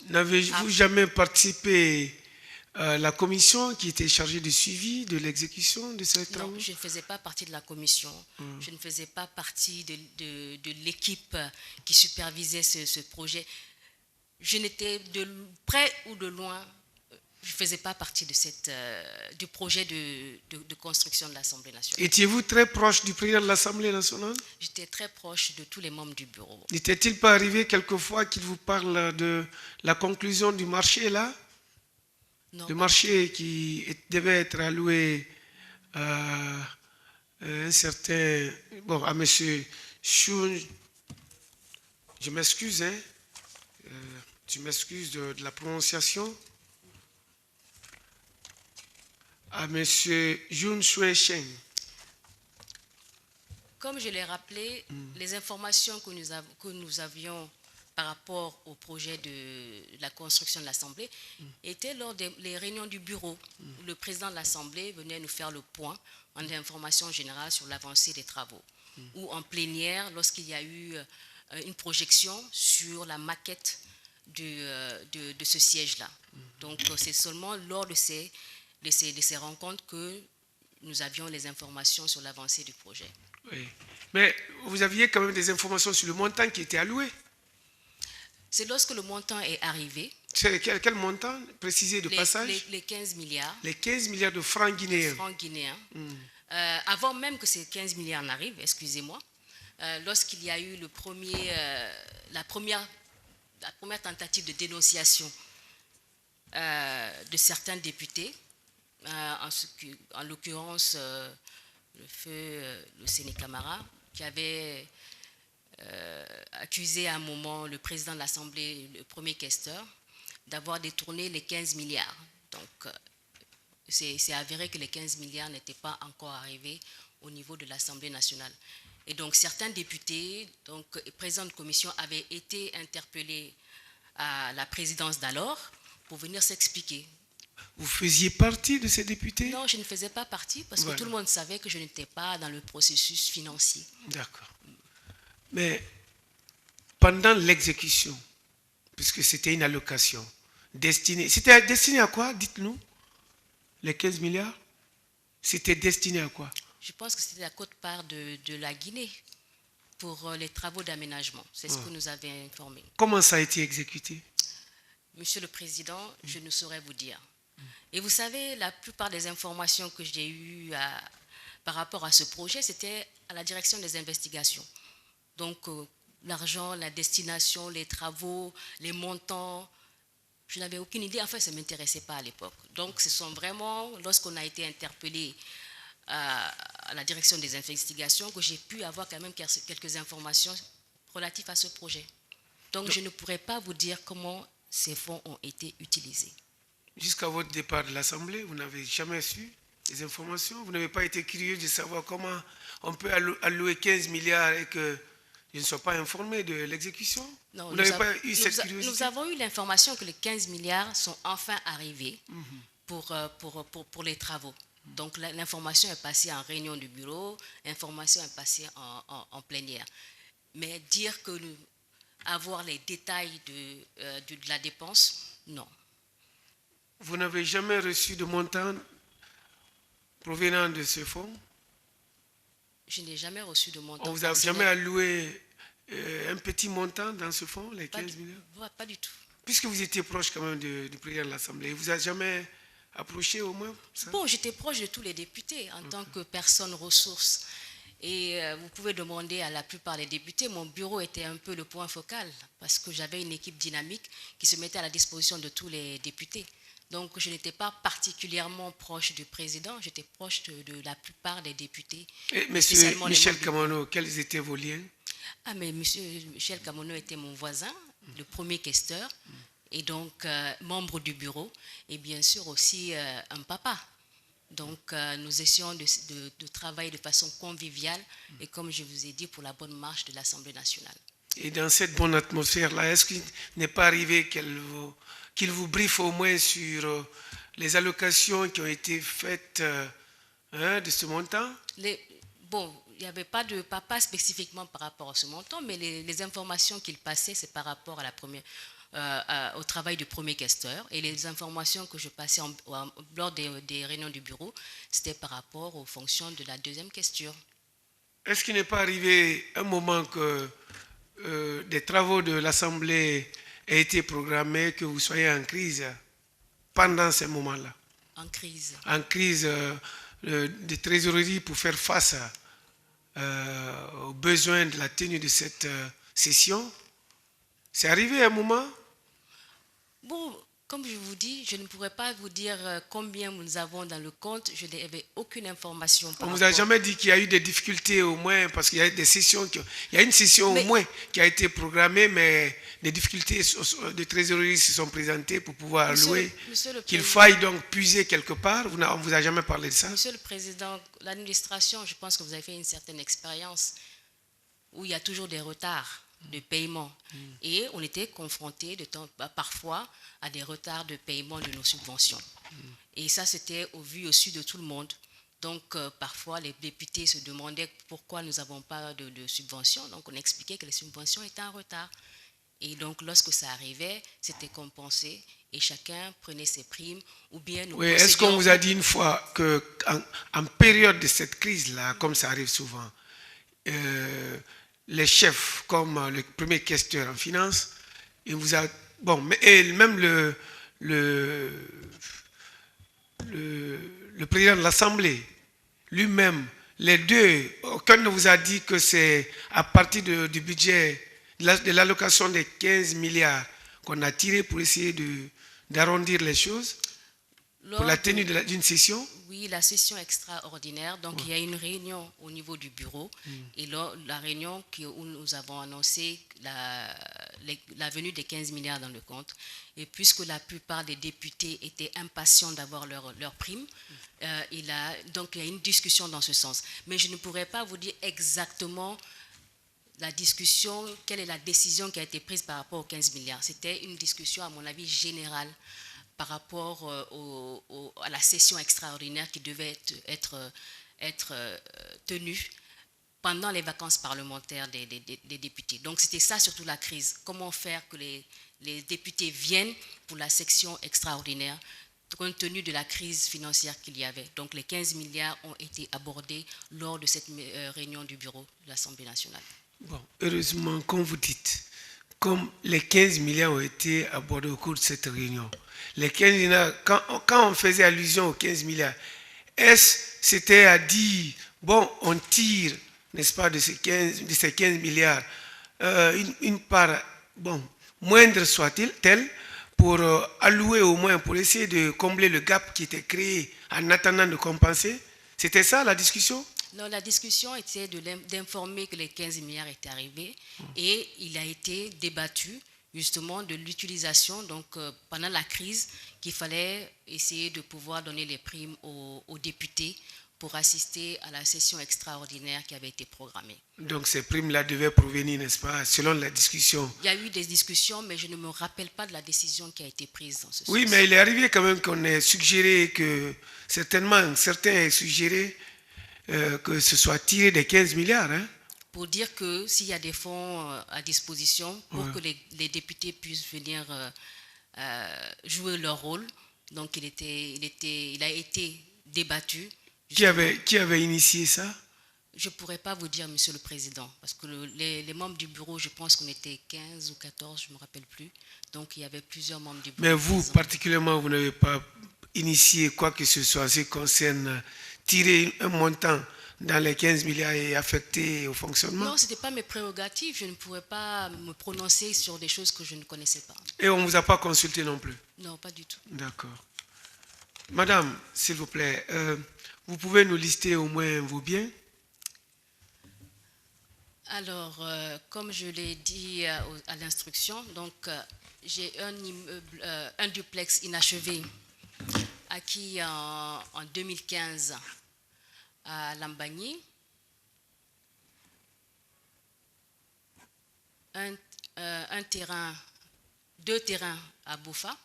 N'avez-vous jamais participé à la commission qui était chargée du suivi de l'exécution de ces travaux? Non, je ne faisais pas partie de la commission. Je ne faisais pas partie de l'équipe qui supervisait ce projet. Je n'étais de près ou de loin, je ne faisais pas partie de du projet de construction de l'Assemblée nationale. Étiez-vous très proche du président de l'Assemblée nationale? J'étais très proche de tous les membres du bureau. N'était-il pas arrivé quelquefois qu'il vous parle de la conclusion du marché là? Non, Le marché qui devait être alloué à un certain, bon, à M. Chun, je m'excuse, hein, je m'excuse de la prononciation, à M. Jun Shui Sheng. Comme je l'ai rappelé, les informations que nous avions par rapport au projet de la construction de l'Assemblée étaient lors des réunions du bureau, où le président de l'Assemblée venait nous faire le point en information générale sur l'avancée des travaux, ou en plénière lorsqu'il y a eu une projection sur la maquette de ce siège-là. Donc c'est seulement lors de ces rencontres que nous avions les informations sur l'avancée du projet. Oui. Mais vous aviez quand même des informations sur le montant qui était alloué. C'est lorsque le montant est arrivé. C'est quel montant précisé de passage? Les 15 milliards. Les 15 milliards de francs guinéens. Avant même que ces 15 milliards n'arrivent, excusez-moi, lorsqu'il y a eu la première tentative de dénonciation de certains députés, en l'occurrence le Séné Camara, qui avait accusé à un moment le président de l'Assemblée, le premier questeur, d'avoir détourné les 15 milliards. Donc, c'est avéré que les 15 milliards n'étaient pas encore arrivés au niveau de l'Assemblée nationale. Et donc, certains députés, donc présidents de commission, avaient été interpellés à la présidence d'alors pour venir s'expliquer. Vous faisiez partie de ces députés? Non, je ne faisais pas partie parce que tout le monde savait que je n'étais pas dans le processus financier. D'accord. Mais pendant l'exécution, puisque c'était une allocation destinée, c'était destiné à quoi? Dites-nous. Les 15 milliards, c'était destiné à quoi? Je pense que c'était la quote-part de la Guinée pour les travaux d'aménagement. C'est ce que nous avait informé. Comment ça a été exécuté? Monsieur le Président, je ne saurais vous dire. Et vous savez, la plupart des informations que j'ai eues par rapport à ce projet, c'était à la direction des investigations. Donc, l'argent, la destination, les travaux, les montants, je n'avais aucune idée. Enfin, ça ne m'intéressait pas à l'époque. Donc, ce sont vraiment, lorsqu'on a été interpellé à la direction des investigations, que j'ai pu avoir quand même quelques informations relatives à ce projet. Donc, je ne pourrais pas vous dire comment ces fonds ont été utilisés. Jusqu'à votre départ de l'Assemblée, vous n'avez jamais su des informations? Vous n'avez pas été curieux de savoir comment on peut allouer 15 milliards et que je ne sois pas informé de l'exécution? Non, vous n'avez pas eu cette curiosité? Nous avons eu l'information que les 15 milliards sont enfin arrivés pour les travaux. Donc l'information est passée en réunion du bureau, l'information est passée en plénière. Mais dire que avoir les détails de la dépense, non. Vous n'avez jamais reçu de montant provenant de ce fonds? Je n'ai jamais reçu de montant. On vous a jamais alloué un petit montant dans ce fonds, les 15 milliards? Pas du tout. Puisque vous étiez proche quand même du président de l'Assemblée, vous a jamais approché au moins ça? Bon, j'étais proche de tous les députés en tant que personne ressource. Et vous pouvez demander à la plupart des députés, mon bureau était un peu le point focal parce que j'avais une équipe dynamique qui se mettait à la disposition de tous les députés. Donc, je n'étais pas particulièrement proche du président, j'étais proche de la plupart des députés. Et monsieur Michel Camono, quels étaient vos liens? Ah, mais monsieur Michel Camono était mon voisin, le premier questeur, et donc membre du bureau, et bien sûr aussi un papa. Donc, nous essayons de travailler de façon conviviale, et comme je vous ai dit, pour la bonne marche de l'Assemblée nationale. Et dans cette bonne atmosphère-là, est-ce qu'il n'est pas arrivé qu'il vous briefe au moins sur les allocations qui ont été faites de ce montant? Bon, il n'y avait pas de papa spécifiquement par rapport à ce montant, mais les informations qu'il passait, c'est par rapport à la première. au travail du premier questeur. Et les informations que je passais lors des réunions du bureau, c'était par rapport aux fonctions de la deuxième question. Est-ce qu'il n'est pas arrivé un moment que des travaux de l'Assemblée aient été programmés, que vous soyez en crise pendant ces moments-là? En crise. En crise de trésorerie pour faire face aux besoins de la tenue de cette session? C'est arrivé un moment? Bon, comme je vous dis, je ne pourrais pas vous dire combien nous avons dans le compte. Je n'avais aucune information. On ne vous a jamais dit qu'il y a eu des difficultés au moins, parce qu'il y a des sessions, il y a une session au moins qui a été programmée, mais des difficultés de trésorerie se sont présentées pour pouvoir allouer, qu'il faille donc puiser quelque part. On ne vous a jamais parlé de ça? Monsieur le Président, l'administration, je pense que vous avez fait une certaine expérience où il y a toujours des retards de paiement. Et on était confronté parfois à des retards de paiement de nos subventions. Et ça, c'était au vu aussi de tout le monde. Donc, parfois, les députés se demandaient pourquoi nous n'avons pas de subventions. Donc, on expliquait que les subventions étaient en retard. Et donc, lorsque ça arrivait, c'était compensé et chacun prenait ses primes ou bien nous... Oui, est-ce qu'on vous a dit une fois qu'en période de cette crise-là, comme ça arrive souvent, les chefs, comme le premier questeur en finance, il vous a... Bon, et même le président de l'Assemblée, lui-même, les deux, aucun ne vous a dit que c'est à partir du budget, de l'allocation des 15 milliards qu'on a tiré pour essayer d'arrondir les choses pour la tenue d'une session? Oui, la session extraordinaire. Donc, il y a une réunion au niveau du bureau. Et là, la réunion où nous avons annoncé la venue des 15 milliards dans le compte. Et puisque la plupart des députés étaient impatients d'avoir leur prime, donc il y a une discussion dans ce sens. Mais je ne pourrais pas vous dire exactement la discussion, quelle est la décision qui a été prise par rapport aux 15 milliards. C'était une discussion, à mon avis, générale par rapport à la session extraordinaire qui devait être tenue pendant les vacances parlementaires des députés. Donc c'était ça surtout la crise. Comment faire que les députés viennent pour la section extraordinaire compte tenu de la crise financière qu'il y avait. Donc les 15 milliards ont été abordés lors de cette réunion du bureau de l'Assemblée nationale. Bon, heureusement, comme vous dites, comme les 15 milliards ont été abordés au cours de cette réunion, les 15 milliards, quand on faisait allusion aux 15 milliards, c'était à dire, bon, on tire, n'est-ce pas, de ces 15 milliards, une part, bon, moindre soit-elle, pour allouer au moins, pour essayer de combler le gap qui était créé en attendant de compenser? C'était ça la discussion? Non, la discussion était d'informer que les 15 milliards étaient arrivés et il a été débattu justement de l'utilisation, donc pendant la crise, qu'il fallait essayer de pouvoir donner les primes aux députés pour assister à la session extraordinaire qui avait été programmée. Donc ces primes-là devaient provenir, n'est-ce pas, selon la discussion? Il y a eu des discussions, mais je ne me rappelle pas de la décision qui a été prise dans ce sens. Oui, mais il est arrivé quand même qu'on ait suggéré que, certainement, certains aient suggéré que ce soit tiré des 15 milliards. Hein? Pour dire que s'il y a des fonds à disposition pour que les députés puissent venir jouer leur rôle, donc il a été débattu. Qui avait initié ça? Je ne pourrais pas vous dire, Monsieur le Président, parce que les membres du bureau, je pense qu'on était 15 ou 14, je ne me rappelle plus. Donc il y avait plusieurs membres du bureau. Mais vous, particulièrement, vous n'avez pas initié quoi que ce soit en ce qui concerne tirer un montant dans les 15 milliards et affecté au fonctionnement? Non, ce n'était pas mes prérogatives. Je ne pourrais pas me prononcer sur des choses que je ne connaissais pas. Et on ne vous a pas consulté non plus? Non, pas du tout. D'accord. Madame, s'il vous plaît, vous pouvez nous lister au moins vos biens? Alors, comme je l'ai dit à l'instruction, donc j'ai un immeuble, un duplex inachevé acquis en 2015 à Lambagny, deux terrains à Bofa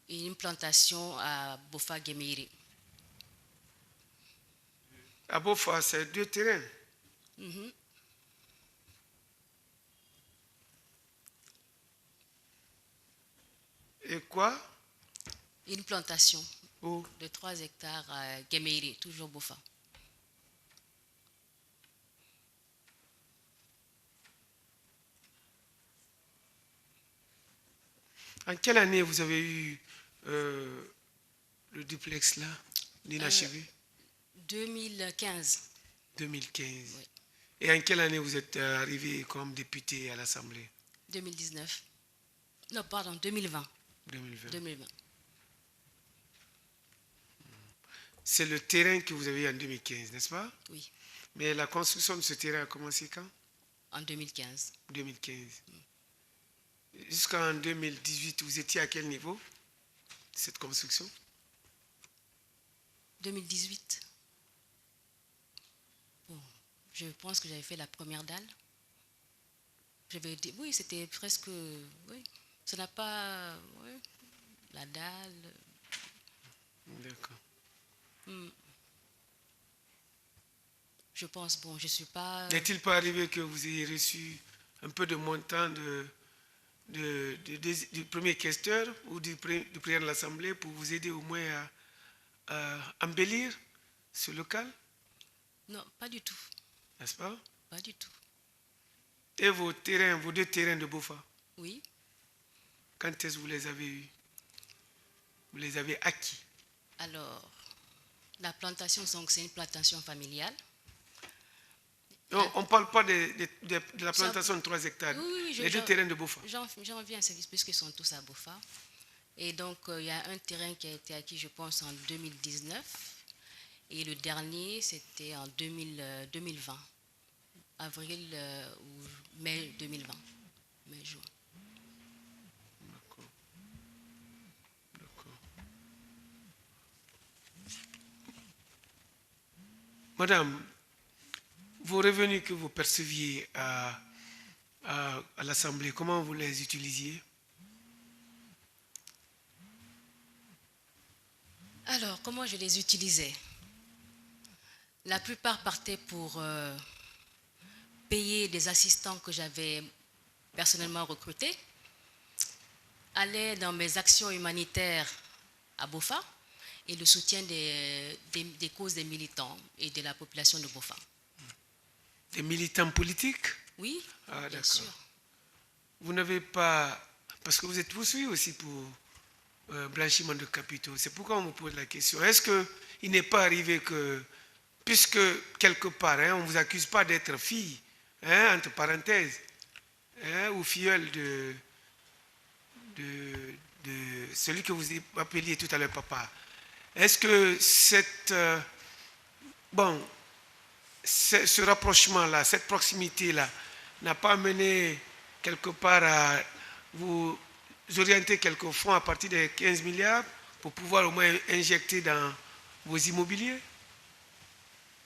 et une plantation à Bofa-Guéméry. À Bofa, c'est 2 terrains. Et quoi? Une plantation Où? de 3 hectares à Guéméry, toujours Bofa. En quelle année vous avez eu le duplex là, l'inachevé? 2015. 2015. Oui. Et en quelle année vous êtes arrivé comme député à l'Assemblée? 2019. Non, pardon, 2020. 2020. 2020. C'est le terrain que vous avez eu en 2015, n'est-ce pas? Oui, Mais la construction de ce terrain a commencé quand? en 2015. 2015. Jusqu'en 2018, vous étiez à quel niveau, cette construction? 2018. Bon, je pense que j'avais fait la première dalle. Oui, c'était presque. Oui, ça n'a pas. Oui, la dalle. D'accord. Je pense, bon, je ne suis pas. N'est-il pas arrivé que vous ayez reçu un peu de montant du premier questeur ou du président de l'Assemblée pour vous aider au moins à embellir ce local, Non, pas du tout. n'est-ce pas? Pas du tout. Et vos terrains, vos 2 terrains de Bofa, Oui. quand est-ce que vous les avez eus? Vous les avez acquis? Alors, la plantation, donc, c'est une plantation familiale. Non, on ne parle pas de la plantation de 3 hectares. Oui, les 2 terrains de Bofa. J'en viens, puisqu'ils sont tous à Bofa. Et donc, il y a un terrain qui a été acquis, je pense, en 2019. Et le dernier, c'était en 2020. Avril ou mai 2020. Mai-juin. D'accord. D'accord. Madame, vos revenus que vous perceviez à l'Assemblée, comment vous les utilisiez? Alors, comment je les utilisais? La plupart partaient pour payer des assistants que j'avais personnellement recrutés, allaient dans mes actions humanitaires à Bofa et le soutien des causes des militants et de la population de Bofa. Des militants politiques? Oui, Ah, bien d'accord. sûr. Vous n'avez pas... Parce que vous êtes poursuivi aussi pour blanchiment de capitaux. C'est pourquoi on vous pose la question. Est-ce qu'il n'est pas arrivé que, puisque quelque part, on ne vous accuse pas d'être fille, entre parenthèses, ou filleule de celui que vous appeliez tout à l'heure papa, est-ce que ce rapprochement-là, cette proximité-là, n'a pas mené quelque part à vous orienter quelques fonds à partir des 15 milliards pour pouvoir au moins injecter dans vos immobiliers?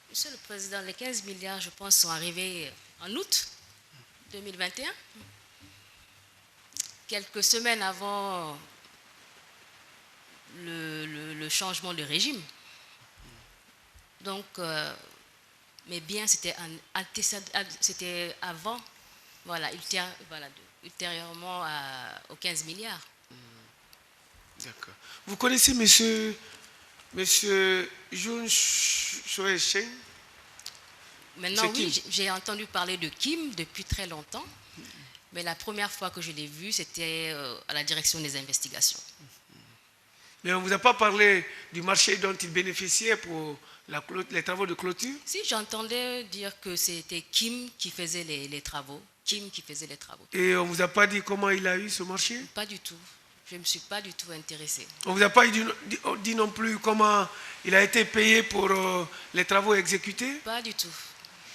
Monsieur le Président, les 15 milliards, je pense, sont arrivés en août 2021, quelques semaines avant le changement de régime. Donc, mes biens, c'était avant, voilà, ultérieurement aux 15 milliards. D'accord. Vous connaissez monsieur Jun Cheng? Maintenant, oui, j'ai entendu parler de Kim depuis très longtemps, mais la première fois que je l'ai vu, c'était à la direction des investigations. Mais on ne vous a pas parlé du marché dont il bénéficiait pour les travaux de clôture? Si, j'entendais dire que c'était Kim qui faisait les travaux. Kim qui faisait les travaux. Et on ne vous a pas dit comment il a eu ce marché? Pas du tout. Je ne me suis pas du tout intéressée. On ne vous a pas dit non plus comment il a été payé pour les travaux exécutés? Pas du tout.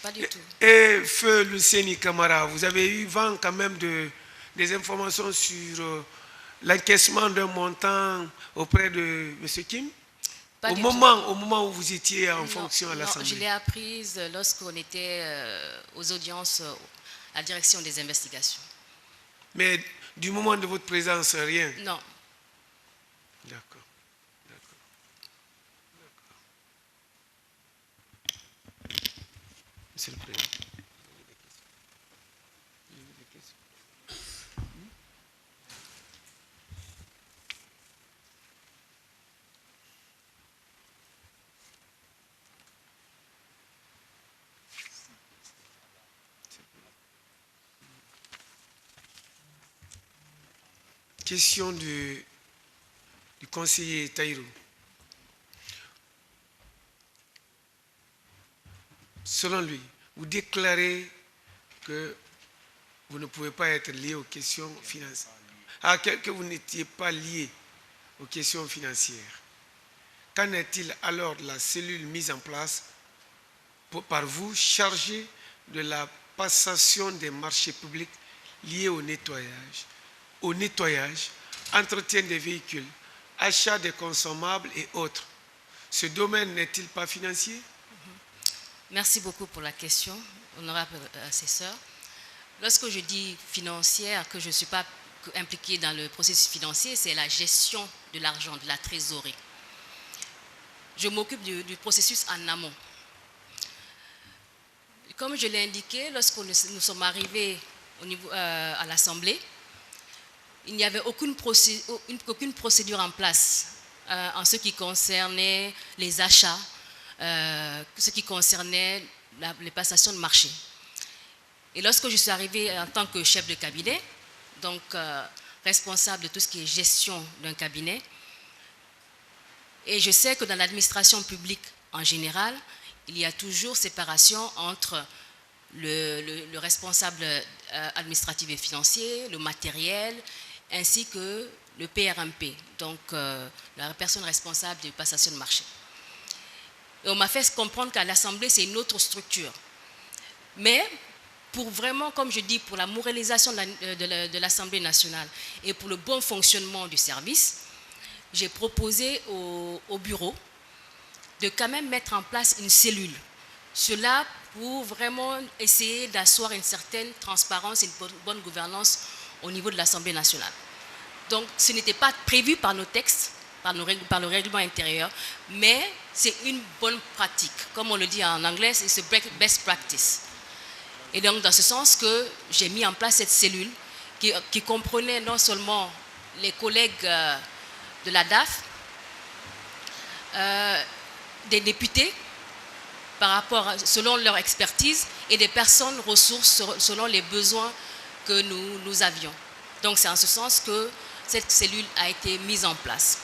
Pas du tout. Et feu Luceni Camara, vous avez eu vent quand même des informations sur l'encaissement d'un montant auprès de M. Kim? Au moment où vous étiez en fonction à l'Assemblée? Je l'ai apprise lorsqu'on était aux audiences à la direction des investigations. Mais du moment de votre présence, rien? Non. D'accord. Monsieur le Président. question du conseiller Taïrou. Selon lui, vous déclarez que vous ne pouvez pas être lié aux questions financières. Ah, que vous n'étiez pas lié aux questions financières. Qu'en est-il alors de la cellule mise en place par vous, chargée de la passation des marchés publics liés au nettoyage, entretien des véhicules, achat des consommables et autres? Ce domaine n'est-il pas financier? Merci beaucoup pour la question, honorable assesseur. Lorsque je dis financière, que je ne suis pas impliquée dans le processus financier, c'est la gestion de l'argent, de la trésorerie. Je m'occupe du processus en amont. Comme je l'ai indiqué, lorsque nous sommes arrivés à l'Assemblée, il n'y avait aucune procédure en place en ce qui concernait les achats, ce qui concernait les passations de marché. Et lorsque je suis arrivée en tant que chef de cabinet, donc responsable de tout ce qui est gestion d'un cabinet, et je sais que dans l'administration publique en général, il y a toujours séparation entre le responsable administratif et financier, le matériel, ainsi que le PRMP, donc la personne responsable de passation de marché. Et on m'a fait comprendre qu'à l'Assemblée, c'est une autre structure. Mais pour vraiment, comme je dis, pour la moralisation de l'Assemblée nationale et pour le bon fonctionnement du service, j'ai proposé au bureau de quand même mettre en place une cellule. Cela pour vraiment essayer d'asseoir une certaine transparence et une bonne gouvernance au niveau de l'Assemblée nationale. Donc, ce n'était pas prévu par nos textes, par le règlement intérieur, mais c'est une bonne pratique. Comme on le dit en anglais, c'est best practice. Et donc, dans ce sens que j'ai mis en place cette cellule qui comprenait non seulement les collègues de la DAF, des députés, selon leur expertise, et des personnes ressources selon les besoins que nous avions. Donc, c'est en ce sens que cette cellule a été mise en place.